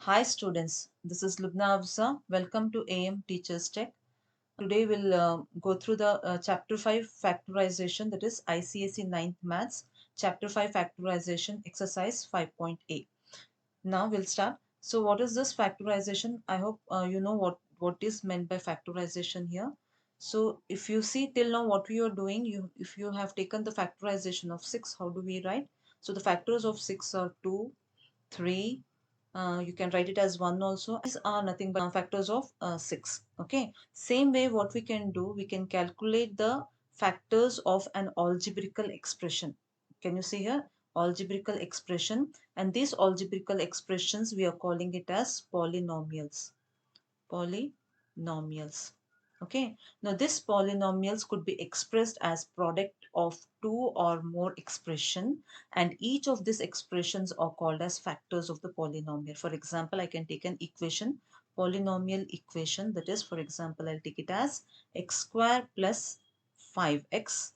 Hi students, this is Lubna Afza. Welcome to AM Teachers Tech. Today we'll go through the chapter 5 factorization, that is icse ninth maths, chapter 5 factorization exercise 5.8. Now we'll start. So what is this factorization? I hope you know what is meant by factorization here. So if you see till now what we are doing, if you have taken the factorization of 6, how do we write? So the factors of 6 are 2, 3, you can write it as 1 also. These are nothing but factors of 6. Okay, same way what we can do, we can calculate the factors of an algebraical expression. Can you see here? Algebraical expression, and these algebraical expressions we are calling it as polynomials. Polynomials. Okay, now this polynomials could be expressed as product of two or more expression, and each of these expressions are called as factors of the polynomial. For example, I can take an equation, polynomial equation, that is, for example, I'll take it as x square plus 5x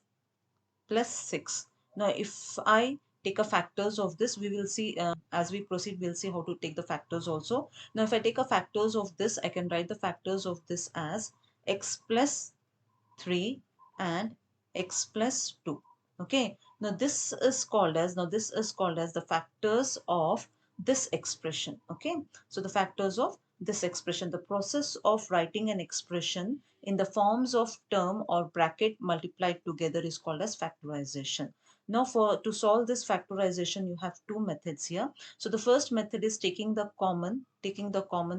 plus 6. Now, if I take a factors of this, we will see as we proceed, we'll see how to take the factors also. Now, if I take a factors of this, I can write the factors of this as x plus 3 and x plus 2. Okay, now this is called as the factors of this expression. Okay, so the factors of this expression, the process of writing an expression in the forms of term or bracket multiplied together is called as factorization. Now for to solve this factorization, you have two methods here. So the first method is taking the common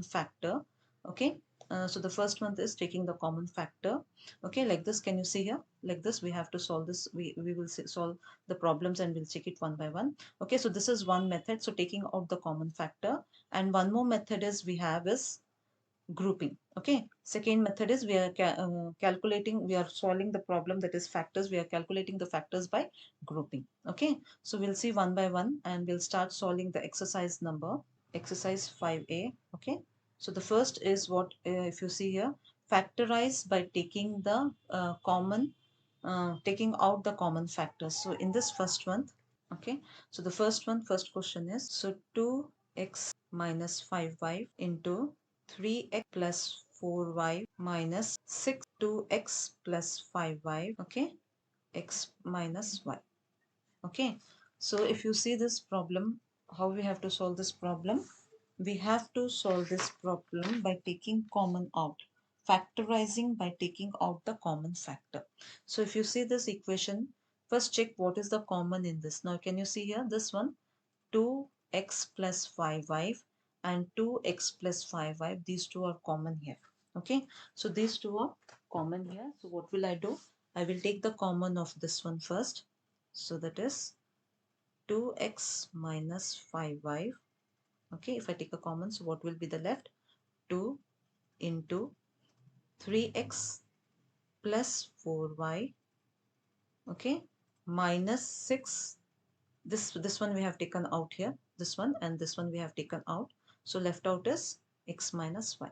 factor. Okay, so the first one is taking the common factor. Okay, like this, can you see here? Like this, we have to solve this. We will solve the problems and we'll check it one by one. Okay, so this is one method, so taking out the common factor. And one more method is we have is grouping. Okay, second method is we are calculating, we are solving the problem, that is factors, we are calculating the factors by grouping. Okay, so we'll see one by one and we'll start solving the exercise 5a. Okay, so the first is what, if you see here, factorize by taking the taking out the common factors. So in this first one, okay, so the first question is, so 2x minus 5y into 3x plus 4y minus 6, 2x plus 5y, okay, x minus y. Okay, so if you see this problem, how we have to solve this problem? We have to solve this problem by taking common out, factorizing by taking out the common factor. So if you see this equation, first check what is the common in this. Now can you see here, this one, 2x plus 5y and 2x plus 5y, these two are common here. Okay, so these two are common here. So what will I do? I will take the common of this one first. So that is 2x minus 5y. Okay, if I take a common, so what will be the left? 2 into 3x plus 4y, okay, minus 6. This one we have taken out here, this one and this one we have taken out. So left out is x minus y.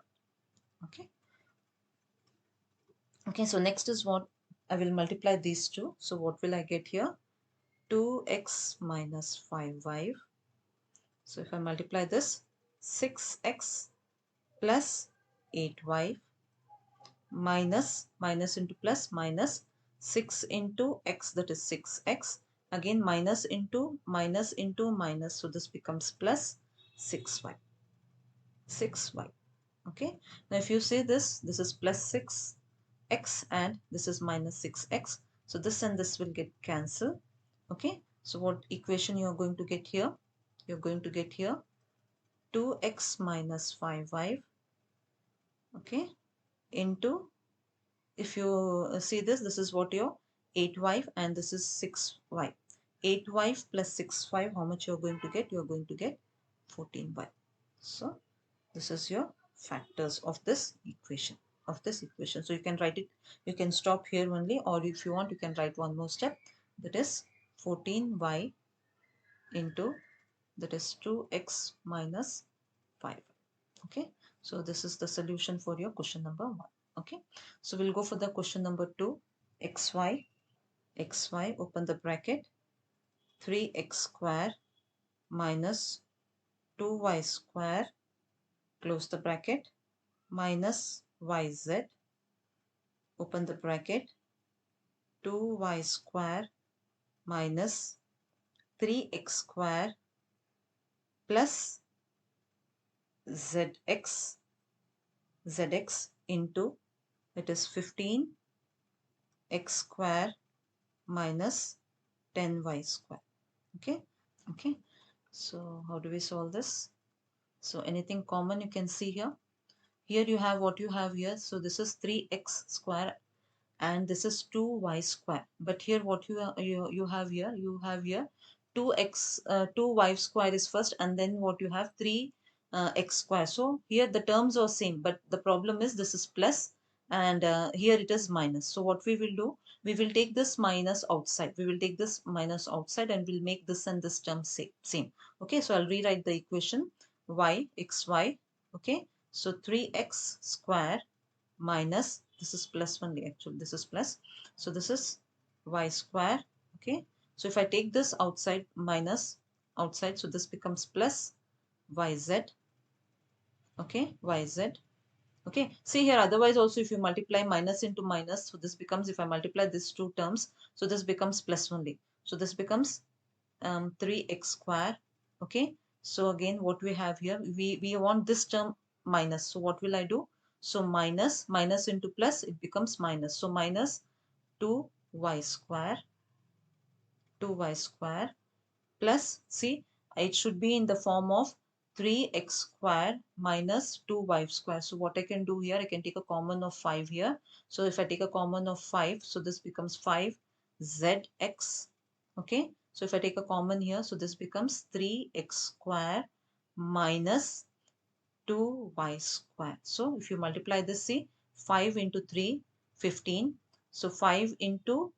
Okay. Okay, so next is what? I will multiply these two. So what will I get here? 2x minus 5y. So if I multiply this, 6x plus 8y minus into plus minus 6 into x, that is 6x, again minus into minus, so this becomes plus 6y. Okay, now if you say this is plus 6x and this is minus 6x, so this and this will get cancelled. Okay, so what equation you are going to get here? You're going to get here 2x minus 5y, okay, into, if you see this is what your 8y and this is 6y. 8y plus 6y, how much you're going to get? You're going to get 14y. So this is your factors of this equation. So you can write it, you can stop here only, or if you want you can write one more step, that is 14y into, that is 2x minus 5. Okay, so this is the solution for your question number 1. Okay, so we'll go for the question number 2. xy, open the bracket, 3x square minus 2y square close the bracket, minus yz, open the bracket, 2y square minus 3x square plus zx into, it is 15x square minus 10y square. Okay, so how do we solve this? So anything common you can see here. Here you have what you have here. So this is 3x square and this is 2y square. But here what you have here, 2x 2y square is first, and then what you have 3 x square. So here the terms are same, but the problem is this is plus and here it is minus. So what we will do, we will take this minus outside. We will take this minus outside and we'll make this and this term same. Okay, so I'll rewrite the equation y xy. Okay, so 3x square minus, this is plus only actually, this is plus, so this is y square. Okay, so if I take this outside, minus outside, so this becomes plus yz. Okay, yz. Okay, see here, otherwise also if you multiply minus into minus, so this becomes, if I multiply these two terms, so this becomes plus only, so this becomes 3x square. Okay, so again what we have here, we want this term minus, so what will I do? So minus into plus, it becomes minus, so minus 2y square, 2y square plus, see, it should be in the form of 3x square minus 2y square. So what I can do here, I can take a common of 5 here. So if I take a common of 5, so this becomes 5zx. Okay, so if I take a common here, so this becomes 3x square minus 2y square. So if you multiply this, see, 5 into 3, 15. So 5 into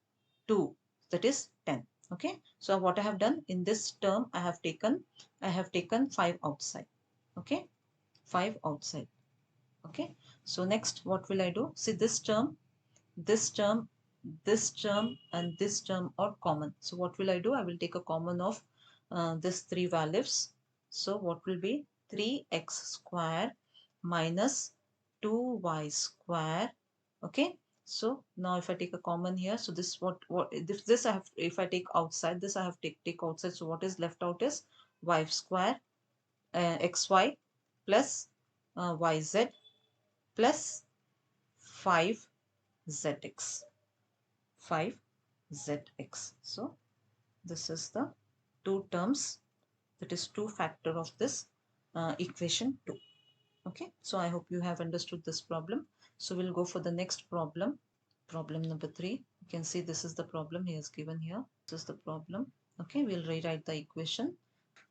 2, that is 10. Okay, so what I have done in this term, I have taken 5 outside. Okay, 5 outside. Okay, so next what will I do? See, this term, this term, this term and this term are common. So what will I do? I will take a common of this 3 values. So what will be 3x square minus 2y square. Okay, so now if I take a common here, so this what if this I have, if I take outside, this I have take outside, so what is left out is y square xy plus yz plus 5zx, 5zx. So this is the two terms, that is two factor of this equation 2. Okay, so I hope you have understood this problem. So we'll go for the next problem. Problem number 3. You can see this is the problem he has given here. This is the problem. Okay, we'll rewrite the equation.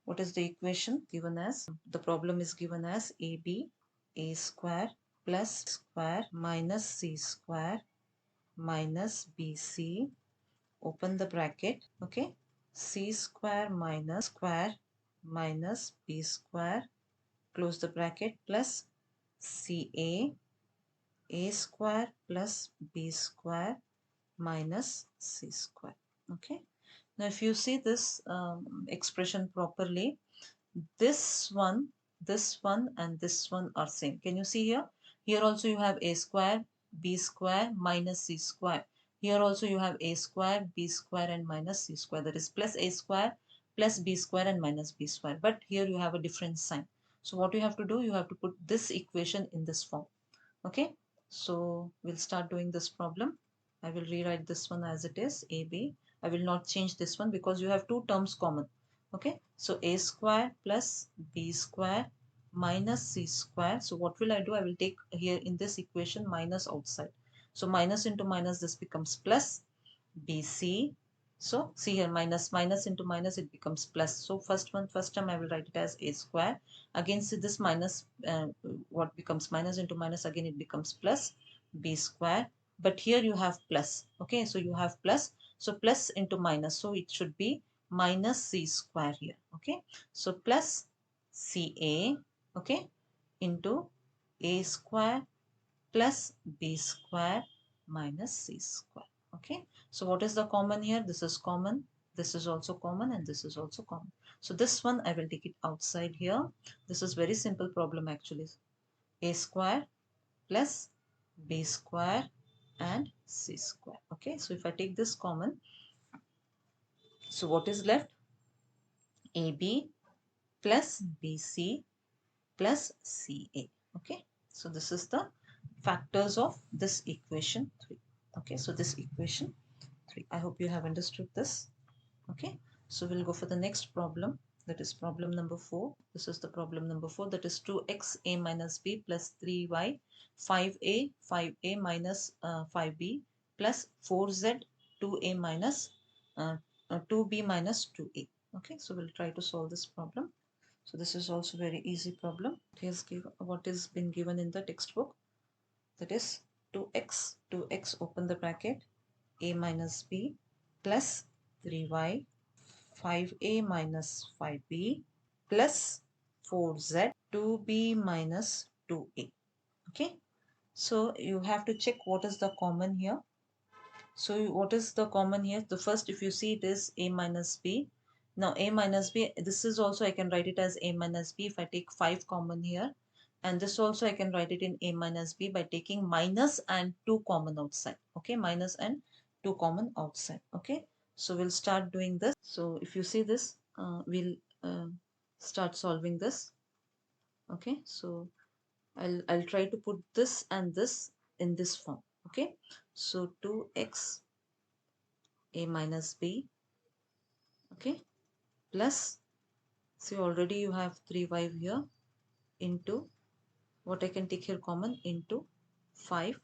What is the equation given as? The problem is given as AB a square plus square minus c square minus bc, open the bracket. Okay, c square minus b square, close the bracket, plus ca a square plus b square minus c square. Okay, now if you see this expression properly, this one, and this one are same. Can you see here? Here also you have a square, b square minus c square. Here also you have a square, b square and minus c square. That is plus a square plus b square and minus b square. But here you have a different sign. So what you have to do, you have to put this equation in this form. Okay, so we'll start doing this problem. I will rewrite this one as it is, AB. I will not change this one because you have two terms common. Okay, so a square plus b square minus c square. So what will I do? I will take here in this equation minus outside. So minus into minus, this becomes plus bc. So see here, minus into minus, it becomes plus. So first time I will write it as a square. Again, see this minus, what becomes minus into minus, again it becomes plus b square. But here you have plus. Okay, so you have plus. So plus into minus, so it should be minus c square here. Okay, so plus ca, okay, into a square plus b square minus c square. Okay, so what is the common here? This is common, this is also common, and this is also common. So this one I will take it outside here. This is very simple problem actually. a square plus b square and c square. Okay, so if I take this common, so what is left? AB plus BC plus CA. Okay, so this is the factors of this equation 3. Okay, so this equation 3. I hope you have understood this. Okay, so we'll go for the next problem. That is problem number 4. This is the problem number 4. That is 2x a minus b plus 3y 5a minus 5b plus 4z 2a minus 2b minus 2a. Okay, so we'll try to solve this problem. So this is also very easy problem. Here's what is been given in the textbook. That is 2x open the bracket a minus b plus 3y 5a minus 5b plus 4z 2b minus 2a. Okay, so you have to check what is the common here. So what is the common here? The first, if you see, it is a minus b. Now a minus b, this is also I can write it as a minus b if I take 5 common here. And this also I can write it in a minus b by taking minus and 2 common outside. Okay, minus and 2 common outside. Okay, so we'll start doing this. So if you see this, we'll start solving this. Okay, so I'll try to put this and this in this form. Okay, so 2x a minus b, okay, plus, see already you have 3y here, into what I can take here common, into 5.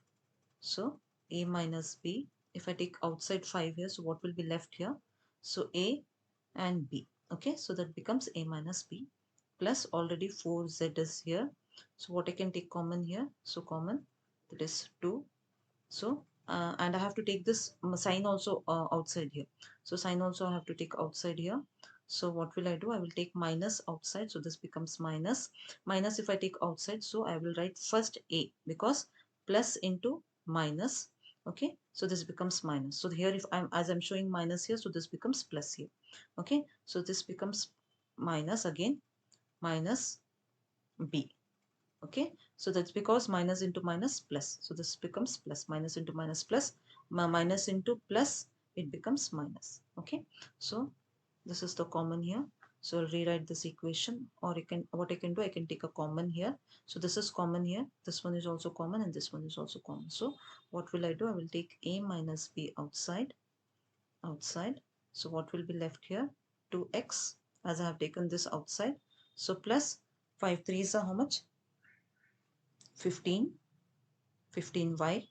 So a minus b, if I take outside 5 here, so what will be left here? So a and b. Okay, so that becomes a minus b, plus already 4z is here. So what I can take common here? So common, that is 2. So and I have to take this sign also outside here. So sign also I have to take outside here. So what will I do? I will take minus outside. So this becomes minus. Minus if I take outside, so I will write first a, because plus into minus. Okay, so this becomes minus. So here, if I'm, as I'm showing minus here, so this becomes plus here. Okay, so this becomes minus again, minus b. Okay, so that's because minus into minus plus, so this becomes plus, minus into minus plus, minus into plus, it becomes minus. Okay, so this is the common here. So I'll rewrite this equation, or you can, what I can do, I can take a common here. So this is common here, this one is also common, and this one is also common. So what will I do? I will take a minus b outside. So what will be left here? 2x, as I have taken this outside. So plus 5 3s are how much? 15. 15y,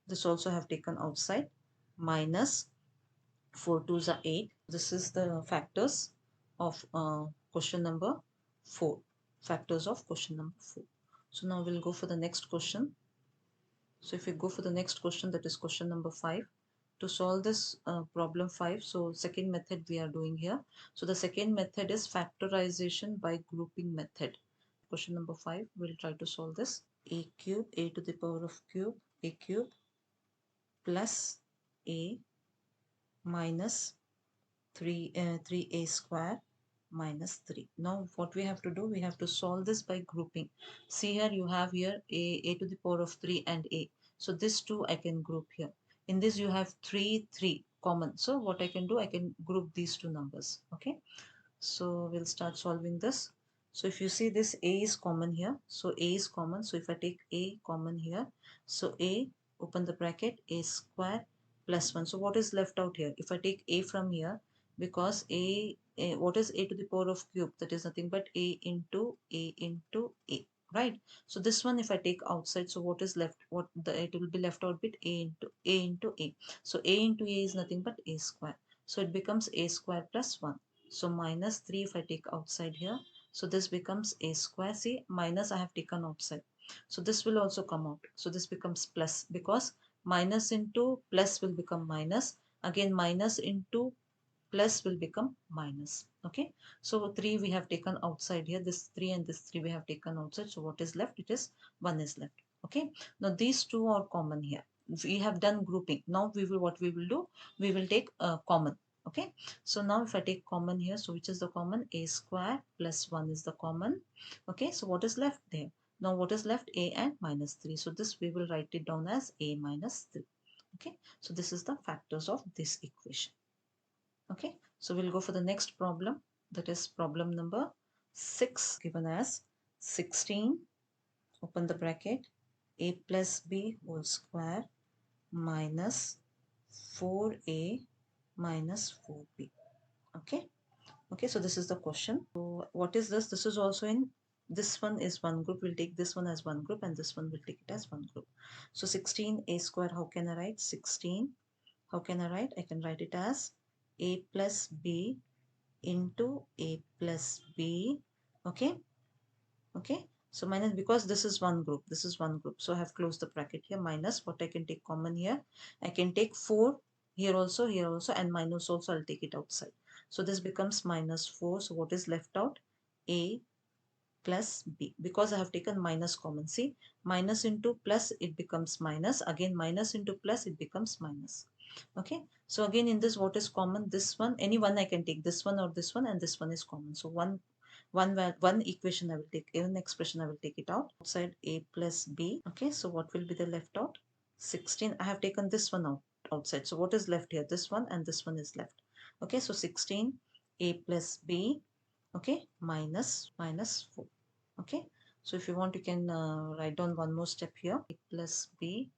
this also have taken outside, minus 4 2s are 8. This is the factors of question number 4. Factors of question number 4. So now we'll go for the next question. So if we go for the next question, that is question number 5. To solve this problem 5, so second method we are doing here. So the second method is factorization by grouping method. Question number 5, we'll try to solve this. A cube, a to the power of cube, a cube plus a minus 3a square minus 3. Now what we have to do, we have to solve this by grouping. See here, you have here a to the power of 3 and a. So this two I can group here. In this you have 3 common. So what I can do, I can group these two numbers. Okay, so we'll start solving this. So if you see, this a is common here, so a is common. So if I take a common here, so a, open the bracket, a square plus 1. So what is left out here? If I take a from here, because a, what is a to the power of cube? That is nothing but a into a, right? So this one if I take outside, so what is left? What the, it will be left out with a. So a into a is nothing but a square. So it becomes a square plus 1. So minus 3 if I take outside here. So this becomes a square. See, minus I have taken outside. So this will also come out. So this becomes plus, because minus into plus will become minus. Again minus into plus will become minus. Okay. So 3 we have taken outside here. This 3 and this 3 we have taken outside. So what is left? It is 1 is left. Okay. Now these two are common here. We have done grouping. Now we will, what we will do? We will take common. Okay, so now if I take common here, so which is the common? A square plus 1 is the common. Okay, so what is left there? Now what is left? A and minus 3. So this we will write it down as A minus 3. Okay, so this is the factors of this equation. Okay, so we'll go for the next problem. That is problem number 6, given as 16, open the bracket, a plus b whole square minus 4a minus 4b. Okay, okay, so this is the question. So what is this? This is also in, this one is one group. We'll take this one as one group and this one will take it as one group. So 16a square, how can I write? 16, how can I write? I can write it as a plus b into a plus b. Okay, okay, so minus, because this is one group, this is one group, so I have closed the bracket here, minus what I can take common here, I can take 4 here also, and minus also I'll take it outside. So this becomes minus 4. So what is left out? A plus b, because I have taken minus common. See, minus into plus, it becomes minus, again minus into plus, it becomes minus. Okay, so again in this, what is common? This one, any one I can take, this one or this one, and this one is common. So one equation I will take, one expression I will take it out outside, a plus b. Okay, so what will be the left out? 16. I have taken this one out outside. So what is left here? This one and this one is left. Okay, so 16 a plus b. Okay, minus 4. Okay, so if you want, you can write down one more step here, a plus b.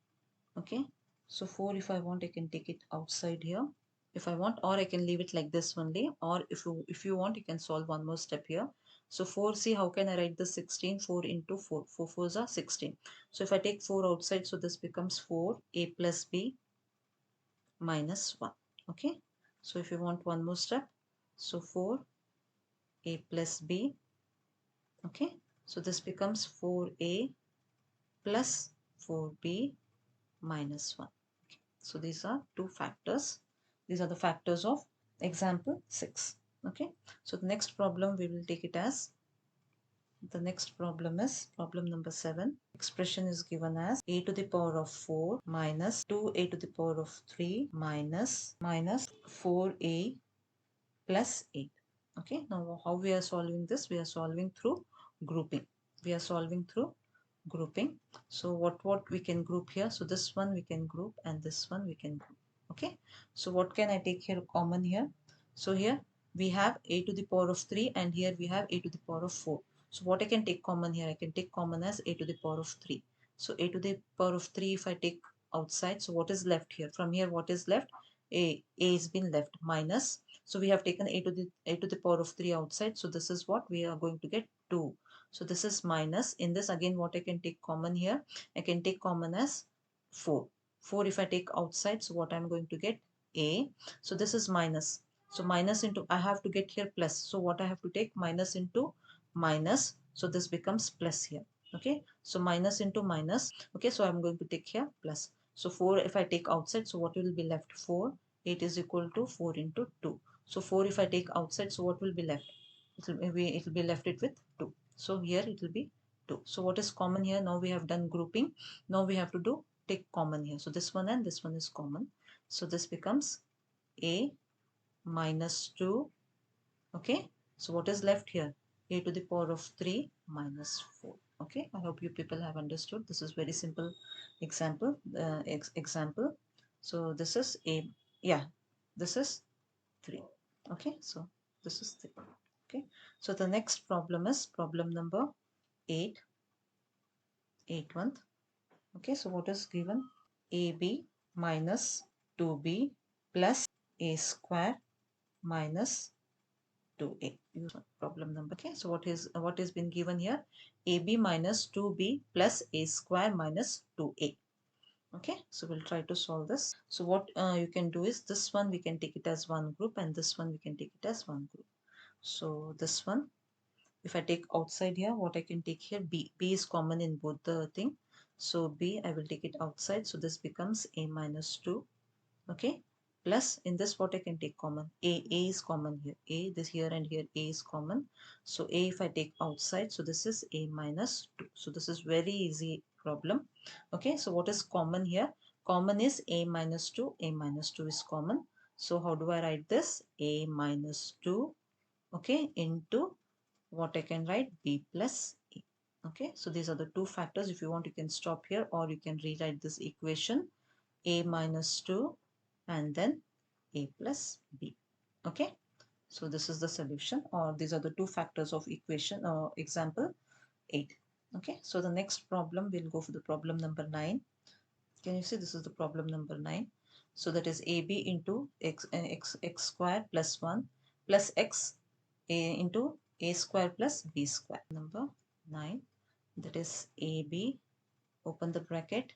Okay, so 4, if I want, I can take it outside here if I want, or I can leave it like this only, or if you want, you can solve one more step here. So 4, see, how can I write this? 16, 4 into 4, 4 4s are 16. So if I take 4 outside, so this becomes 4 a plus b minus 1. Okay, so if you want one more step, so 4 a plus b. Okay, so this becomes 4a plus 4b minus 1. Okay. So these are two factors. These are the factors of example 6. Okay, so the next problem we will take it as, the next problem is problem number 7. Expression is given as a to the power of 4 minus 2a to the power of 3 minus 4a plus 8. Okay, now how we are solving this? We are solving through grouping. We are solving through grouping. So what we can group here? So this one we can group and this one we can group. Okay, so what can I take here common here? So here we have a to the power of 3 and here we have a to the power of 4. So what I can take common here? I can take common as a to the power of 3. So a to the power of 3, if I take outside, so what is left here? From here, what is left? A has been left, minus. So we have taken a to the power of 3 outside. So this is what we are going to get 2. So this is minus. In this, again, what I can take common here? I can take common as 4. 4 if I take outside, so what I'm going to get? A. So this is minus. So minus into, I have to get here plus. So what I have to take? Minus into minus. So this becomes plus here. Okay. So minus into minus. Okay. So I'm going to take here plus. So 4 if I take outside, so what will be left? 4. 8 is equal to 4 into 2. So 4 if I take outside, so what will be left? It will be left it with 2. So here it will be 2. So what is common here? Now we have done grouping. Now we have to do take common here. So this one and this one is common. So this becomes a minus 2. Okay. So what is left here? A to the power of 3 minus 4. Okay. I hope you people have understood. This is very simple example. Example. So this is a, yeah, this is 3. Okay, so this is 3. Okay, so the next problem is problem number 8, 8th. Okay, so what is given? AB minus 2b plus a square minus 2a. Problem number. Okay, so what is been given here? AB minus 2b plus a square minus 2a. Okay, so we'll try to solve this. So what you can do is, this one we can take it as one group and this one we can take it as one group. So this one, if I take outside here, what I can take here? B. B is common in both the thing. So B, I will take it outside. So this becomes a minus 2. Okay. Plus in this, what I can take common? A is common here. A, this here and here, A is common. So A if I take outside, so this is a minus 2. So this is very easy problem. Okay. So what is common here? Common is a minus 2. A minus 2 is common. So how do I write this? A minus 2. Okay. Into what I can write? B plus A. Okay, so these are the two factors. If you want, you can stop here, or you can rewrite this equation a minus 2 and then a plus b. Okay, so this is the solution, or these are the two factors of equation or example 8. Okay, so the next problem, we'll go for the problem number 9. Can you see this is the problem number 9? So that is ab into x square plus 1 plus x a into a square plus b square. Number 9, that is ab, open the bracket,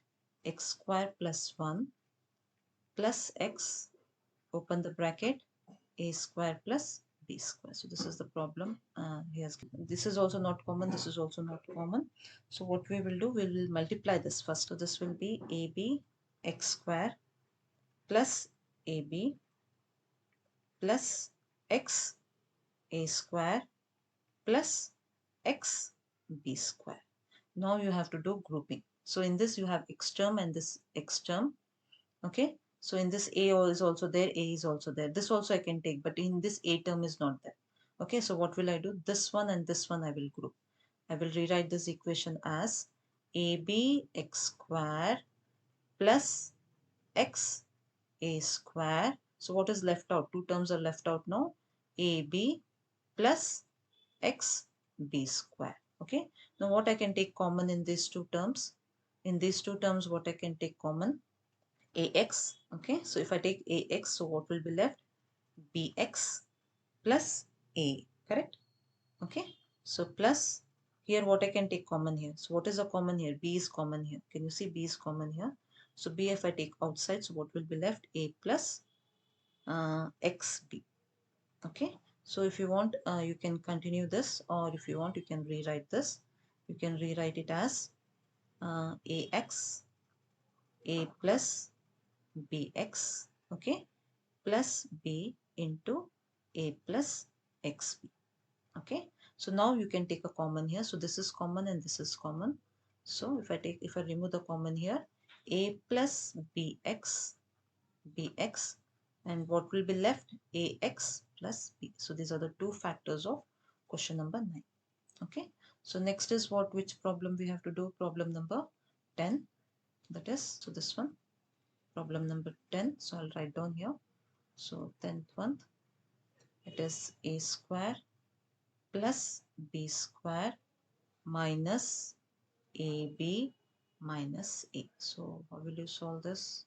x square plus 1 plus x, open the bracket, a square plus b square. So this is the problem he has given. This is also not common, this is also not common. So what we will do, we will multiply this first. So this will be ab x square plus ab plus x a square plus x b square. Now you have to do grouping. So in this you have x term and this x term. Okay, so in this a is also there, a is also there. This also I can take, but in this a term is not there. Okay, so what will I do? This one and this one I will group. I will rewrite this equation as ab x square plus x a square. So what is left out? Two terms are left out now. ab plus x b square. Okay, now what I can take common in these two terms? In these two terms, what I can take common? Ax. Okay, so if I take ax, so what will be left? Bx plus a, correct? Okay, so plus here what I can take common here. So what is the common here? B is common here. Can you see B is common here? So B if I take outside, so what will be left? A plus xb. Okay, so if you want, you can continue this, or if you want, you can rewrite this. You can rewrite it as ax a plus bx, okay, plus b into a plus xb. Okay, so now you can take a common here. So this is common and this is common. So if I remove the common here, a plus bx, and what will be left? Ax plus b. So these are the two factors of question number 9. Okay, so next is which problem we have to do? Problem number 10. That is, so this one, problem number 10. So I'll write down here. So 10th one, it is a square plus b square minus ab minus a. So how will you solve this?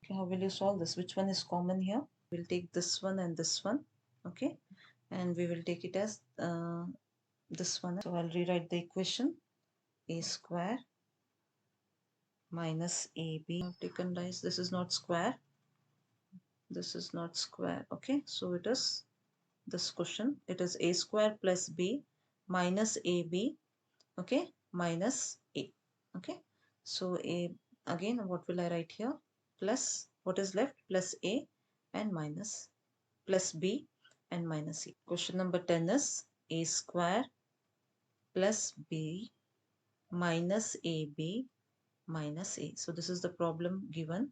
Okay, how will you solve this? Which one is common here? We'll take this one and this one. Okay, and we will take it as this one. So I'll rewrite the equation. A square minus ab. I've taken dice. This is not square. This is not square. Okay, so it is this question. It is a square plus b minus ab. Okay, minus a. Okay, so a, again what will I write here? Plus, what is left? Plus a and minus, plus b and minus a. Question number 10 is a square plus b minus ab minus a. So this is the problem given.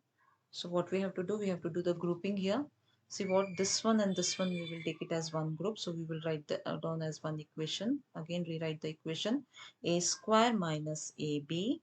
So what we have to do? We have to do the grouping here. See what, this one and this one, we will take it as one group. So we will write the down as one equation. Again rewrite the equation. A square minus ab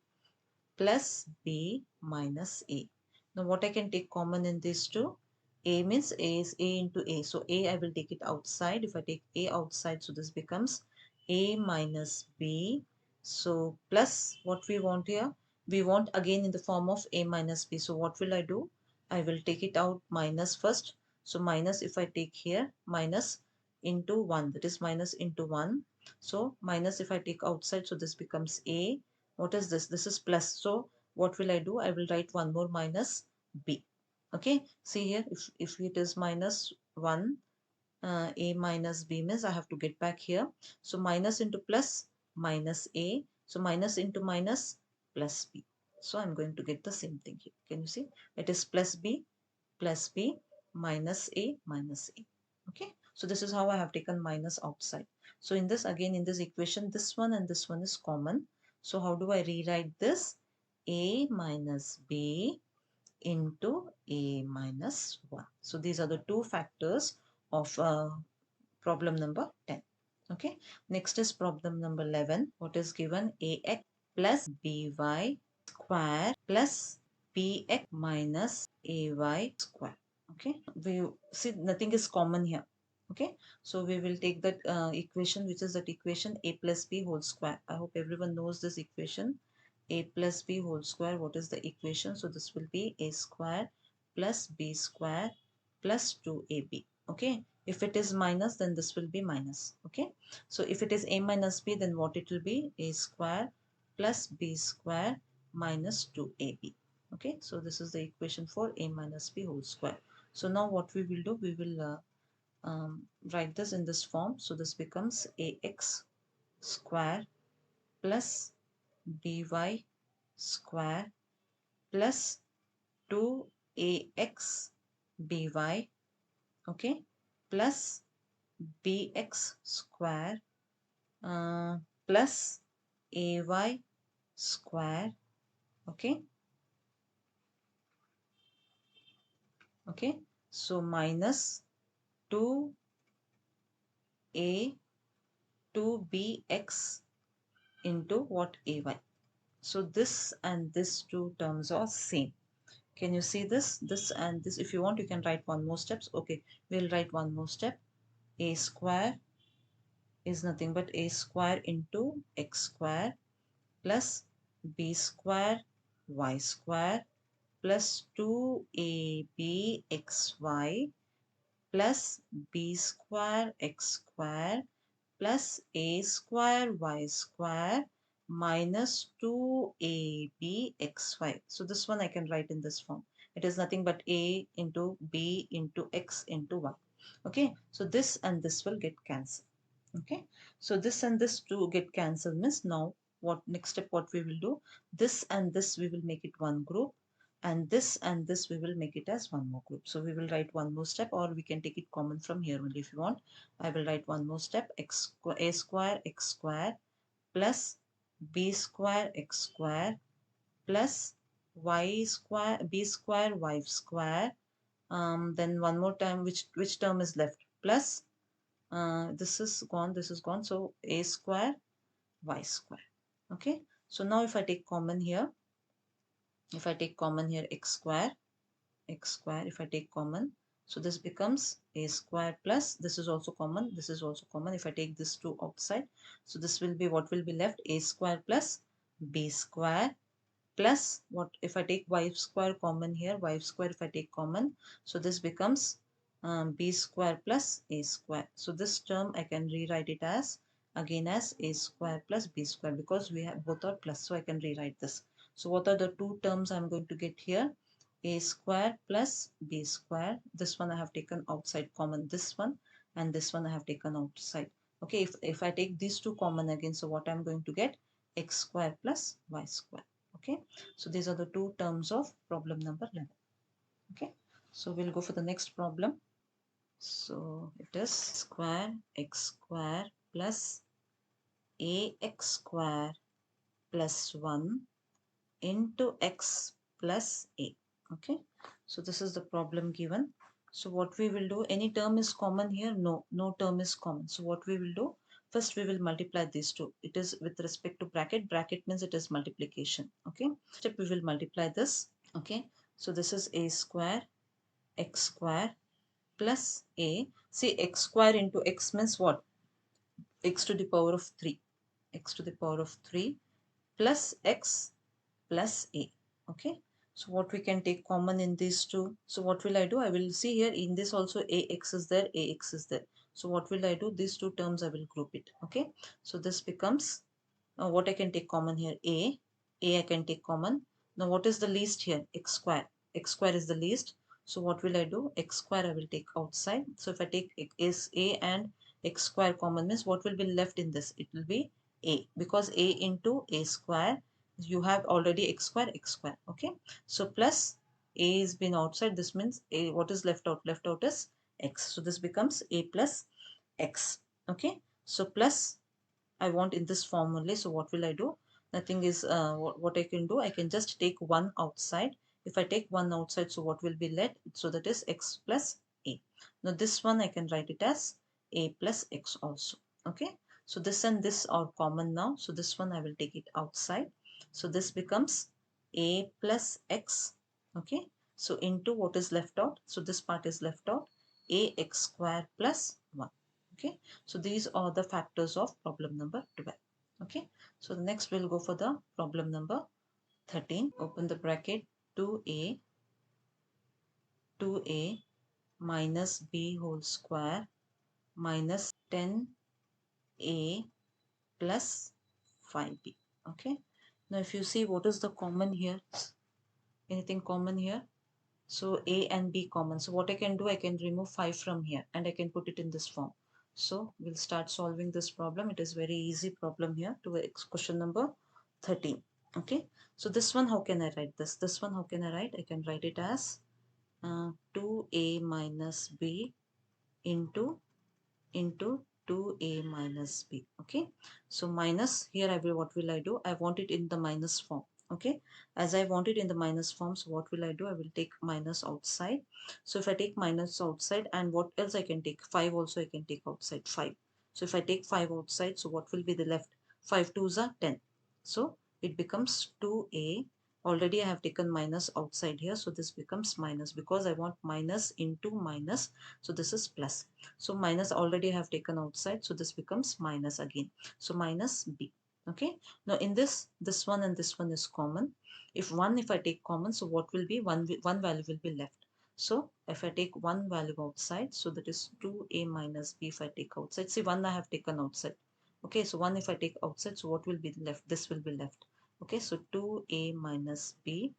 plus b minus a. Now what I can take common in these two? A means a is a into a. So a I will take it outside. If I take a outside, so this becomes a minus b. So plus what we want here? We want again in the form of a minus b. So what will I do? I will take it out minus first. So minus, if I take here, minus into 1. That is minus into 1. So minus if I take outside, so this becomes a. What is this? This is plus. So what will I do? I will write one more minus b. Okay, see here, if it is minus 1, a minus b means I have to get back here. So minus into plus, minus a. So minus into minus, plus b. So I'm going to get the same thing here. Can you see? It is plus b minus a minus a. Okay, so this is how I have taken minus outside. So in this, again in this equation, this one and this one is common. So how do I rewrite this? A minus b into a minus 1. So these are the two factors of problem number 10. Okay, next is problem number 11. What is given? Ax plus by square plus bx minus ay square. Okay, we see nothing is common here. Okay, so we will take that equation, which is that equation a plus b whole square. I hope everyone knows this equation. A plus b whole square. What is the equation? So this will be a square plus b square plus 2ab. Okay, if it is minus, then this will be minus. Okay, so if it is a minus b, then what it will be? A square plus b square minus 2ab. Okay, so this is the equation for a minus b whole square. So now what we will do, we will write this in this form. So this becomes ax square plus by square plus 2ax by, okay, plus bx square plus ay square, okay, okay, so minus 2a 2bx into what? Ay. So this and this two terms are same. Can you see this? This and this. If you want, you can write one more steps. Okay, we'll write one more step. A square is nothing but a square into x square plus b square y square plus 2abxy plus b square x square plus a square y square minus 2abxy. So this one I can write in this form. It is nothing but a into b into x into y. Okay, so this and this will get cancelled. Okay, so this and this two get cancelled means now what next step what we will do, this and this we will make it one group, and this we will make it as one more group. So we will write one more step, or we can take it common from here only if you want. I will write one more step. A square x square plus b square x square plus y square b square y square. Then one more time, which term is left? Plus this is gone, this is gone. So a square y square. Okay. So now if I take common here, if I take common here x square, if I take common, so this becomes a square plus this is also common, this is also common. If I take this two outside, so this will be what will be left? A square plus b square plus what if I take y square common here, y square if I take common, so this becomes b square plus a square. So this term I can rewrite it as again as a square plus b square because we have both are plus, so I can rewrite this. So what are the two terms I'm going to get here? A square plus b square. This one I have taken outside common, this one, and this one I have taken outside. Okay, if I take these two common again, so what I'm going to get? X square plus y square. Okay, so these are the two terms of problem number 11. Okay, so we'll go for the next problem. So it is square x square plus ax square plus 1 into x plus a. Okay, so this is the problem given. So what we will do, any term is common here? No, no term is common. So what we will do, first we will multiply these two. It is with respect to bracket. Bracket means it is multiplication. Okay, step we will multiply this. Okay, so this is a square x square plus a. See, x square into x means what? X to the power of 3. X to the power of 3 plus x plus a. Okay, so what we can take common in these two? So what will I do? I will see here in this also ax is there, ax is there. So what will I do? These two terms I will group it. Okay, so this becomes what I can take common here? A I can take common. Now what is the least here? X square. X square is the least. So what will I do? X square I will take outside. So if I take is a and x square common means what will be left in this? It will be a, because a into a square, you have already x square x square. Okay, so plus a is been outside, this means a, what is left out? Left out is x. So this becomes a plus x. Okay, so plus I want in this form only. So what will I do? Nothing is what I can do. I can just take one outside. If I take one outside, so what will be left? So that is x plus a. Now this one I can write it as a plus x also. Okay, so this and this are common now. So this one I will take it outside. So this becomes a plus x. Okay, so into what is left out. So this part is left out. Ax square plus 1. Okay, so these are the factors of problem number 12. Okay, so the next we'll go for the problem number 13. Open the bracket. 2a minus b whole square minus 10a plus 5b. Okay, now if you see what is the common here, anything common here, so a and b common. So what I can do, I can remove 5 from here and I can put it in this form. So we'll start solving this problem. It is very easy problem here to question number 13. Okay, so this one, how can I write this? This one, how can I write? I can write it as 2a minus b into 2a minus b. Okay, so minus here, I will, what will I do? I want it in the minus form. Okay, as I want it in the minus form, so what will I do? I will take minus outside. So if I take minus outside, and what else I can take? 5 also I can take outside. 5. So if I take 5 outside, so what will be the left? 5 2s are 10. So it becomes 2a. Already I have taken minus outside here, so this becomes minus because I want minus into minus, so this is plus. So minus already I have taken outside, so this becomes minus again. So minus b. Okay, now in this one and this one is common. If I take common, so what will be? One value will be left. So if I take one value outside, so that is 2a minus b. If I take outside, see, one I have taken outside. Okay, so one if I take outside, so what will be left? This will be left. Okay, so 2a minus b,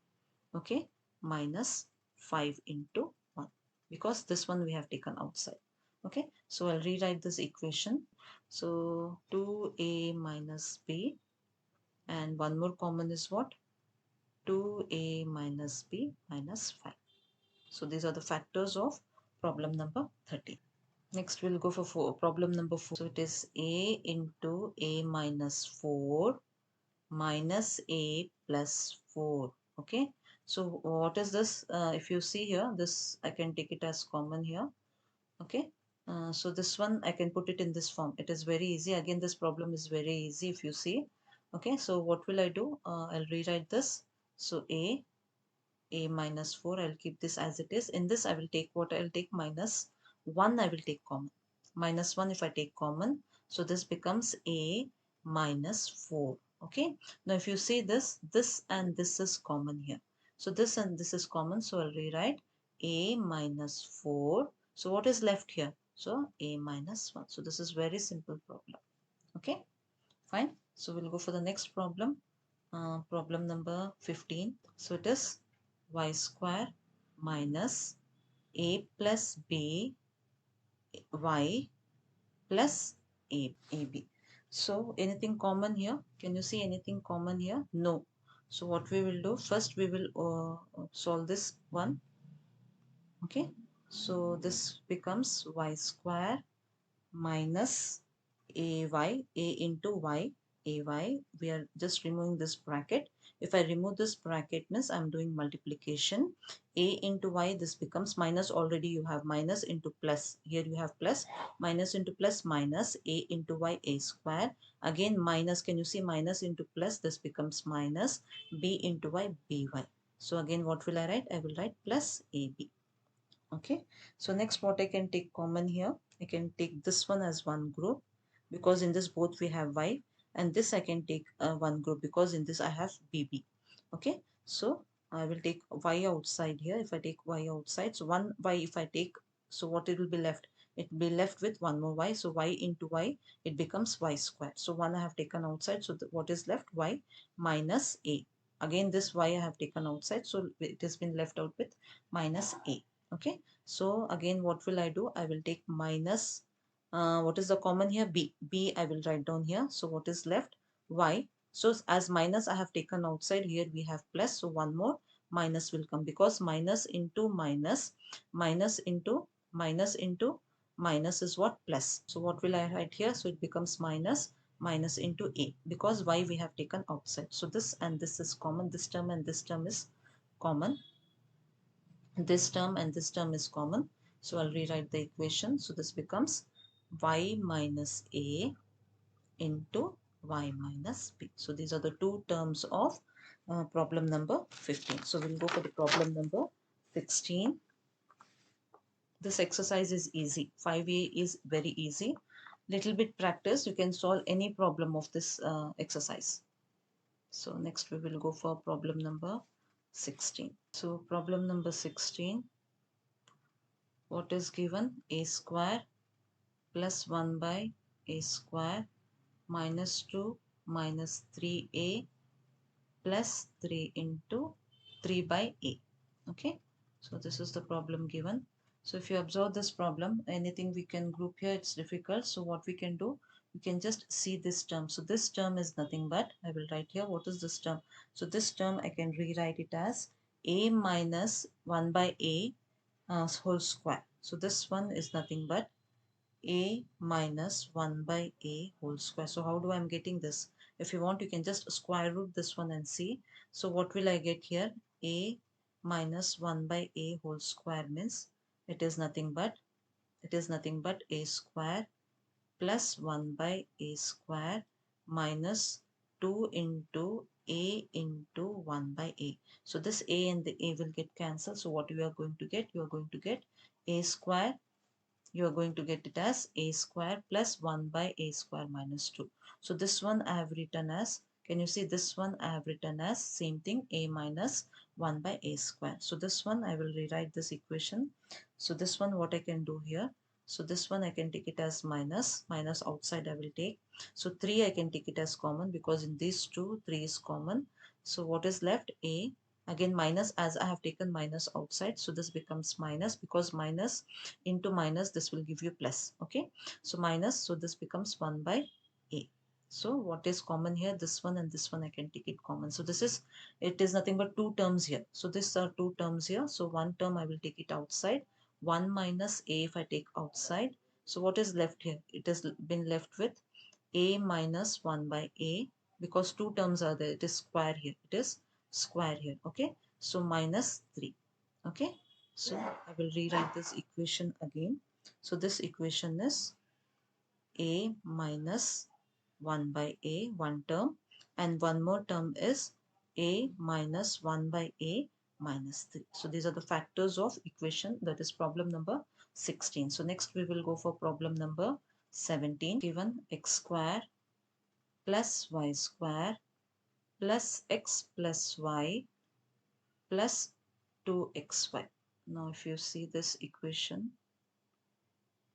okay, minus 5 into 1, because this one we have taken outside. Okay, so I'll rewrite this equation. So 2a minus b, and one more common is what? 2a minus b minus 5. So these are the factors of problem number 30. Next we'll go for problem number 4. So it is a into a minus 4 minus a plus 4. Okay, so what is this? If you see here, this I can take it as common here. Okay, so this one I can put it in this form. It is very easy. Again, this problem is very easy if you see. Okay, so what will I do? I'll rewrite this. So a minus 4, I'll keep this as it is. In this I will take what? I'll take minus 1. I will take common. Minus 1 if I take common, so this becomes a minus 4. Okay, now if you see this and this is common here, so this and this is common, so I'll rewrite a minus 4. So what is left here? So a minus 1. So this is very simple problem. Okay, fine. So we'll go for the next problem. Problem number 15. So it is y square minus a plus b y plus ab. So anything common here? Can you see anything common here? No. So what we will do, first we will solve this one. Okay, so this becomes y square minus a into ay. We are just removing this bracket. If I remove this bracket, means I'm doing multiplication. A into y, this becomes minus. Already you have minus into plus. Here you have plus. Minus into plus, minus a into y, a square. Again minus, can you see minus into plus? This becomes minus b into y, by. So again what will I write? I will write plus ab. Okay, so next what I can take common here, I can take this one as one group because in this both we have y, and this I can take one group because in this I have bb. Okay, so I will take y outside here. If I take y outside, so one y if I take, so what it will be left? It will be left with one more y. So y into y, it becomes y square. So one I have taken outside, so what is left? Y minus a. Again this y I have taken outside, so it has been left out with minus a. Okay, so again what will I do? I will take minus, what is the common here? B I will write down here. So what is left? Y. So as minus I have taken outside, here we have plus, so one more minus will come because minus into minus, minus into minus into minus is what? Plus. So what will I write here? So it becomes minus into a because y we have taken outside. So this and this is common. This term and this term is common. This term and this term is common, so I'll rewrite the equation. So this becomes y minus a into y minus b. So these are the two terms of problem number 15. So we'll go for the problem number 16. This exercise is easy. 5a is very easy. Little bit practice, you can solve any problem of this exercise. So next we will go for problem number 16. So problem number 16, what is given? A square plus 1 by a square minus 2 minus 3a plus 3 into 3 by a. Okay, so this is the problem given. So if you observe this problem, anything we can group here, it's difficult. So what we can do, we can just see this term. So this term is nothing but, I will write here, what is this term? So this term I can rewrite it as a minus 1 by a whole square. So this one is nothing but a minus 1 by a whole square. So how do I am getting this? If you want, you can just square root this one and see. So what will I get here? A minus 1 by a whole square means it is nothing but a square plus 1 by a square minus 2 into a into 1 by a. So this a and the a will get cancelled. So what you are going to get? You are going to get a square, you are going to get it as a square plus 1 by a square minus 2. So this one I have written as, can you see this one I have written as same thing, a minus 1 by a square. So this one I will rewrite this equation. So this one what I can do here, so this one I can take it as minus, minus outside I will take. So 3 I can take it as common because in these two 3 is common. So what is left? A, again minus, as I have taken minus outside, so this becomes minus because minus into minus this will give you plus. Okay, so minus, so this becomes 1 by a. So what is common here? This one and this one I can take it common. So this is, it is nothing but two terms here. So these are two terms here. So one term I will take it outside, 1 minus a if I take outside. So what is left here? It has been left with a minus 1 by a, because two terms are there. It is square here. It is square here. Okay, so minus 3. Okay, so I will rewrite this equation again. So this equation is a minus 1 by a, one term, and one more term is a minus 1 by a minus 3. So these are the factors of equation, that is problem number 16. So next we will go for problem number 17. Given x square plus y square plus x plus y plus 2xy. Now if you see this equation,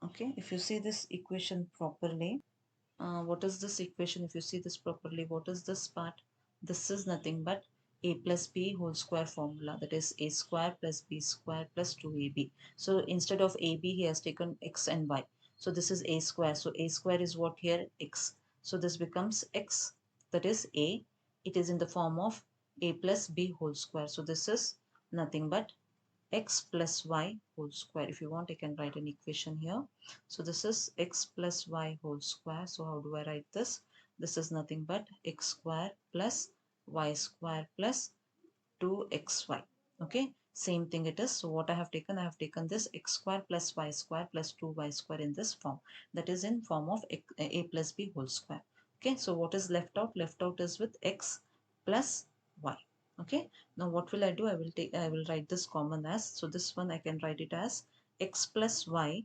okay, if you see this equation properly, what is this equation? If you see this properly, what is this part? This is nothing but a plus b whole square formula, that is a square plus b square plus 2ab. So instead of ab he has taken x and y. So this is a square. So a square is what here? X. So this becomes x, that is a. It is in the form of a plus b whole square. So this is nothing but x plus y whole square. If you want, I can write an equation here. So this is x plus y whole square. So how do I write this? This is nothing but x square plus y square plus 2xy. Okay, same thing it is. So what I have taken this x square plus y square plus 2y square in this form, that is in form of a plus b whole square. Okay, so what is left out? Left out is with x plus y. Okay, now what will I do? I will write this common as, so this one I can write it as x plus y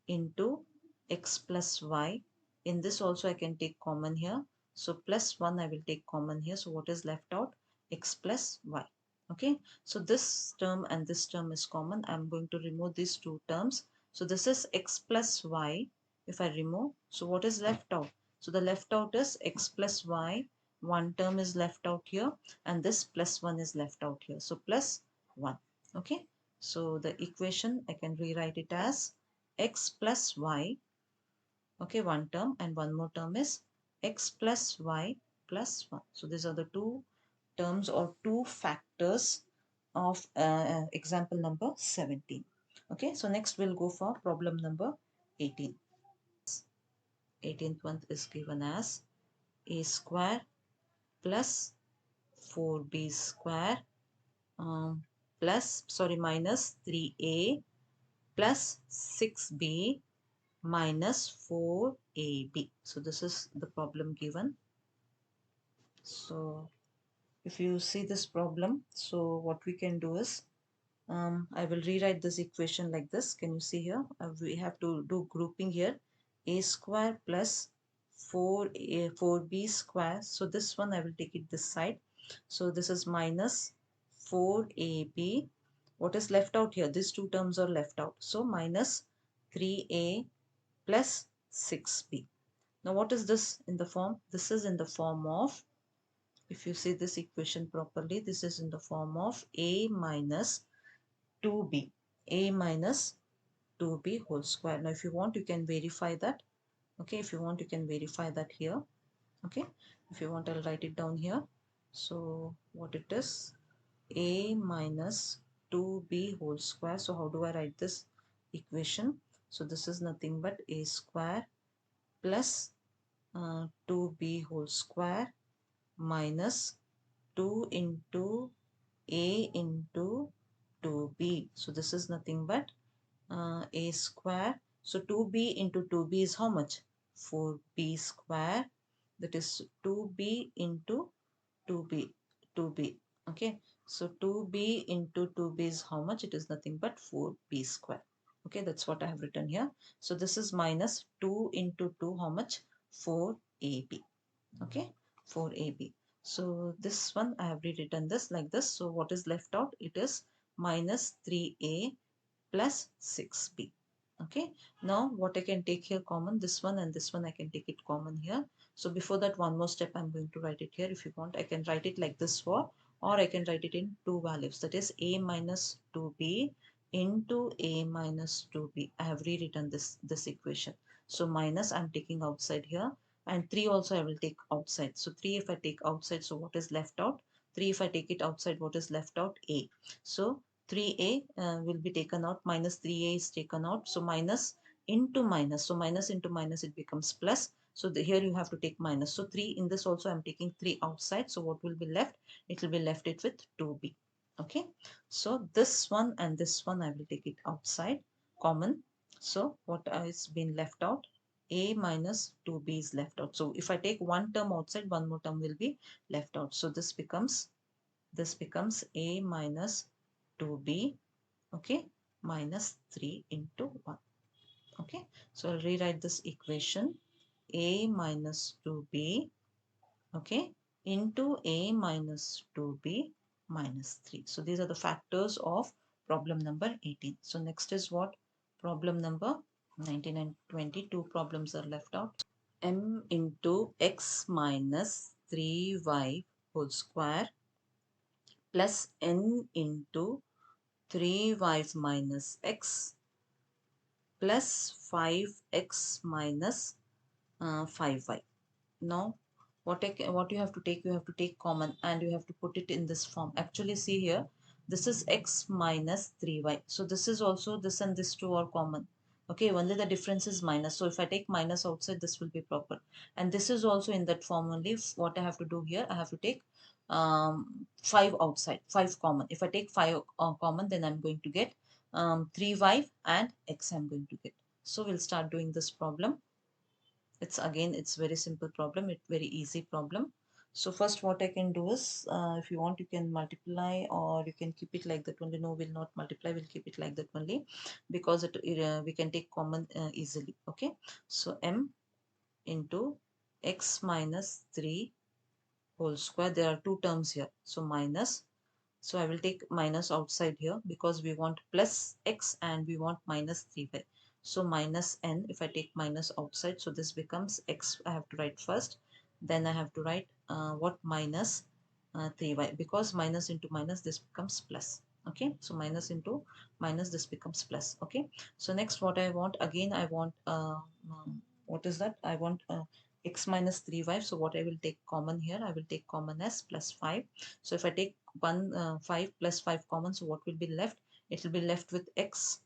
into x plus y. In this also I can take common here. So plus 1 I will take common here. So what is left out? X plus y. Okay, so this term and this term is common. I'm going to remove these two terms. So this is x plus y. If I remove, so what is left out? So the left out is x plus y. One term is left out here and this plus 1 is left out here. So plus 1. Okay, so the equation I can rewrite it as x plus y, okay, one term, and one more term is x plus y plus 1. So these are the two terms or two factors of example number 17. Okay, so next we'll go for problem number 18. 18th one is given as a square plus 4b square minus 3a plus 6b minus 4ab. So this is the problem given. So if you see this problem, so what we can do is, I will rewrite this equation like this. Can you see here? We have to do grouping here. A square plus 4b square. So this one I will take it this side. So this is minus 4ab. What is left out here? These two terms are left out. So minus 3a plus 6b. Now what is this in the form? This is in the form of, if you see this equation properly, this is in the form of a minus 2b. A minus 2b whole square. Now if you want, you can verify that. Okay, if you want, you can verify that here. Okay, if you want, I'll write it down here. So what it is, a minus 2b whole square. So how do I write this equation? So this is nothing but a square plus 2b whole square minus 2 into a into 2b. So this is nothing but a square. So 2b into 2b is how much? 4b square. That is 2b into 2b. 2b. Okay. So 2b into 2b is how much? It is nothing but 4b square. Okay. That's what I have written here. So this is minus 2 into 2. How much? 4ab. Okay. 4ab. So this one I have rewritten this like this. So what is left out? It is minus 3a plus 6b. Okay, now what I can take here common, this one and this one I can take it common here. So before that, one more step, I'm going to write it here. If you want, I can write it like this for, or I can write it in two values, that is a minus 2b into a minus 2b. I have rewritten this equation. So minus I'm taking outside here, and 3 also I will take outside. So 3 if I take outside, so what is left out? 3 if I take it outside, what is left out? A. So 3a will be taken out, minus 3a is taken out. So minus into minus. So minus into minus, it becomes plus. So here you have to take minus. So 3 in this also I'm taking 3 outside. So what will be left? It will be left it with 2b. Okay. So this one and this one I will take it outside common. So what has been left out? A minus 2b is left out. So if I take one term outside, one more term will be left out. So this becomes a minus 2b, okay, minus 3 into 1. Okay, so I'll rewrite this equation, a minus 2b, okay, into a minus 2b minus 3. So these are the factors of problem number 18. So next is what? Problem number 19 and 20. Two problems are left out. M into x minus 3y whole square plus n into 3y minus x plus 5x minus 5y. Now what you have to take, you have to take common and you have to put it in this form. Actually see here, this is x minus 3y. So this is also, this and this two are common. Okay, only the difference is minus. So if I take minus outside, this will be proper. And this is also in that form only. What I have to do here, I have to take 5 outside, 5 common. If I take 5 common, then I'm going to get 3y and x I'm going to get. So we'll start doing this problem. It's very simple problem. It's very easy problem. So first what I can do is, if you want, you can multiply or you can keep it like that only. No, we'll not multiply. We'll keep it like that only because we can take common easily. Okay. So m into x minus 3 whole square. There are two terms here. So minus. So I will take minus outside here because we want plus x and we want minus 3y. So minus n, if I take minus outside, so this becomes x. I have to write first. Then I have to write what, minus 3y, because minus into minus, this becomes plus. Okay, so minus into minus, this becomes plus. Okay, so next what I want, again I want what is that? I want x minus 3y. So what I will take common here, I will take common as plus 5. So if I take 5 plus 5 common, so what will be left? It will be left with x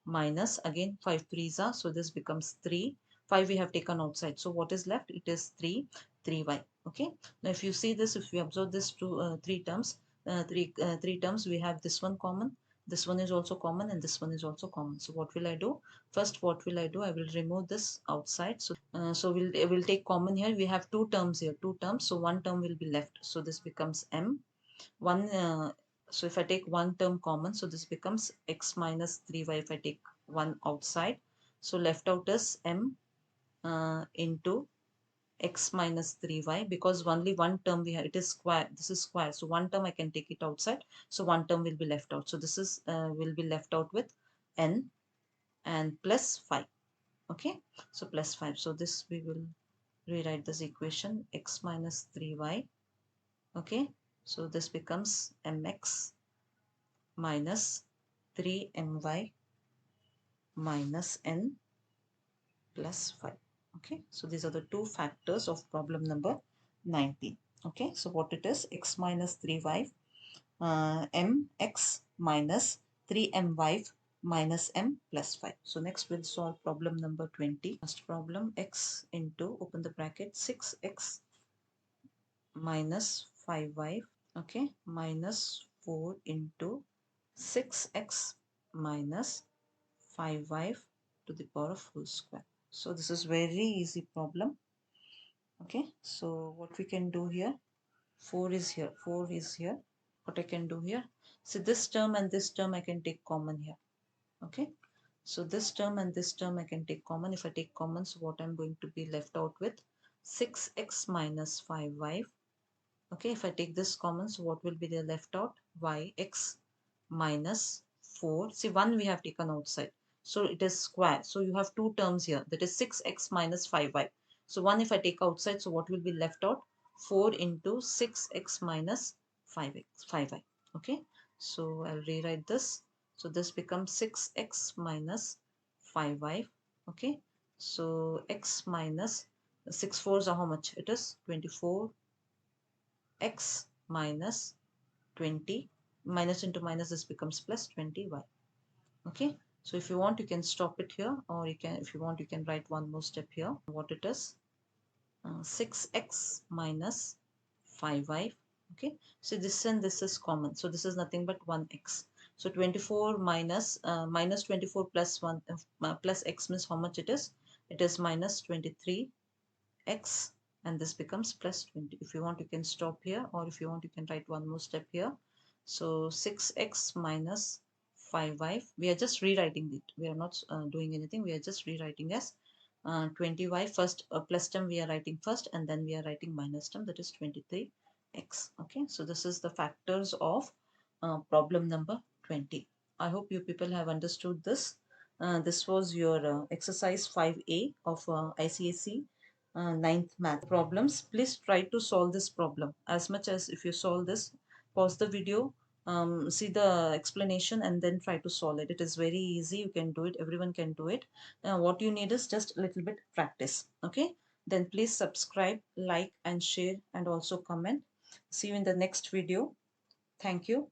minus, again 5 threes are, so this becomes 3. 5 we have taken outside, so what is left? It is 3y. Okay, now if you see this, if you observe this two three terms, three terms, we have this one common, This one is also common and this one is also common. So what will I do? First, what will I do? I will remove this outside. So we'll take common here. We have two terms here, two terms. So one term will be left. So this becomes m. So if I take one term common, so this becomes x minus 3y if I take one outside. So left out is m into x minus 3y, because only one term we have, it is square, this is square, so one term I can take it outside, so one term will be left out. So this is will be left out with n and plus 5. Okay, so plus 5. So this we will rewrite this equation, x minus 3y. Okay, so this becomes mx minus 3my minus n plus 5. Okay, so these are the two factors of problem number 19. Okay, so what it is, x minus 3y, mx minus 3my minus m plus 5. So next we'll solve problem number 20. First problem, x into, open the bracket, 6x minus 5y, okay, minus 4 into 6x minus 5y to the power of whole square. So this is very easy problem. Okay, so what we can do here, 4 is here, 4 is here. What I can do here, so this term and this term I can take common here. Okay, so this term and this term I can take common. If I take common, so what I'm going to be left out with, 6x minus 5y. Okay, if I take this common, so what will be the left out, yx minus 4. See, 1 we have taken outside, so it is square. So you have two terms here, that is 6x minus 5y. So 1 if I take outside, so what will be left out, 4 into 6x minus 5y. Okay, so I'll rewrite this. So this becomes 6x minus 5y. Okay, so x minus 6 fours are how much? It is 24 x minus 20, minus into minus, this becomes plus 20y. Okay, so if you want you can stop it here, or you can, if you want you can write one more step here. What it is, 6x minus 5y. Okay, so this and this is common, so this is nothing but 1x. So 24 minus minus 24 plus 1 plus x means how much it is? It is minus 23 x, and this becomes plus 20. If you want you can stop here, or if you want you can write one more step here. So 6x minus 5y, we are just rewriting it, we are not doing anything, we are just rewriting as 20y. First plus term we are writing first, and then we are writing minus term, that is 23x. Okay, so this is the factors of problem number 20. I hope you people have understood this. This was your exercise 5a of ICSE ninth math problems. Please try to solve this problem as much as, if you solve this, pause the video, see the explanation, and then try to solve it. It is very easy, you can do it, everyone can do it. What you need is just a little bit practice. Okay, then please subscribe, like and share, and also comment. See you in the next video. Thank you.